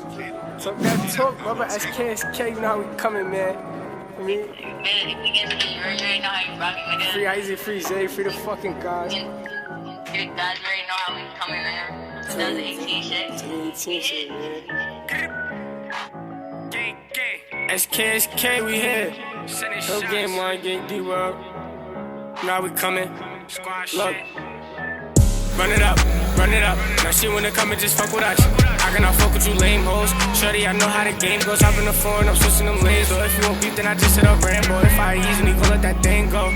Talk that talk, brother. SK, you know how we coming, man. I mean, You already know how you rockin' with free Isaac, free Zay, free the fucking guys. You guys already know how we coming, man. 2018 shit. 2018 shit, man. SK, we here. No game one, game D world. Now we coming. Look. Run it up. Now she wanna come and just fuck with us. I cannot fuck with you lame hoes. Shorty, I know how the game goes. Hop in the phone, I'm switching them lanes. So if you want beef, then I just hit up Rambo. If I easily go, let that thing go.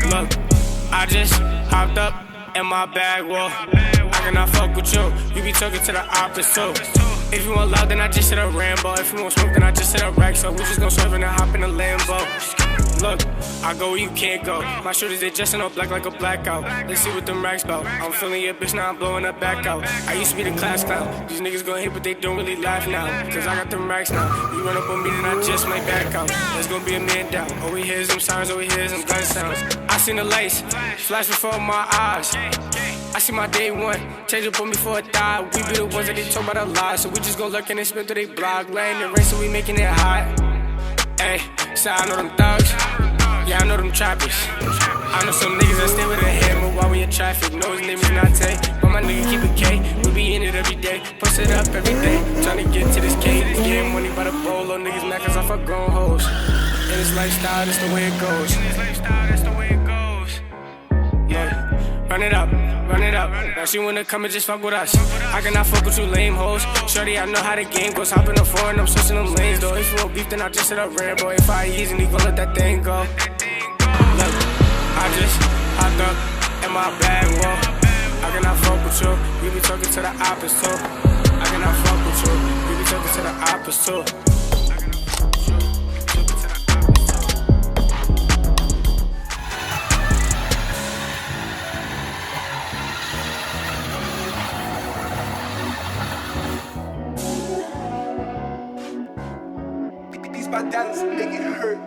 Look, I just hopped up in my bag, whoa. I cannot fuck with you. You be talking to the opposite. If you want love, then I just hit up Rambo. If you want smoke, then I just hit up Rex. So we just gon' swerve and then hop in the Lambo. Look, I go where you can't go. My shooters, they dressing up black like a blackout. Let's see what them racks bout. I'm feeling your bitch, now I'm blowing her back out. I used to be the class clown. These niggas gon' hate, but they don't really laugh now. Cause I got them racks now. You run up on me, then I just might back out. There's gonna be a man down. All we hear is them sirens, all we hear is them gun sounds. I seen the lights flash before my eyes. I see my day one, change up on me for a thigh. We be the ones that they talk about a lot. So we just gon' lurk and they spin through they blog. Laying the race, so we making it hot. Ayy, so I know them thugs. Yeah, I know them trappers. I know some niggas that stay with a hammer while we in traffic. No, his name is Nate, but my nigga keep it K. We be in it every day, post it up every day. Tryna get to this K, getting money by the bowl. Little niggas mad cause I fuck grown hoes. In this lifestyle, that's the way it goes. Yeah, run it up. Now she wanna come and just fuck with us. I cannot fuck with you lame hoes. Shorty, I know how the game goes. Hop in the phone, I'm switching them lanes though. If you want beef, then I just hit up Rambo. If I easily go, let that thing go. Look, I just hopped up in my bag, whoa. I cannot fuck with you. You be talking to the opposite. I cannot fuck with you. You be talking to the opposite. My dollars make it hurt.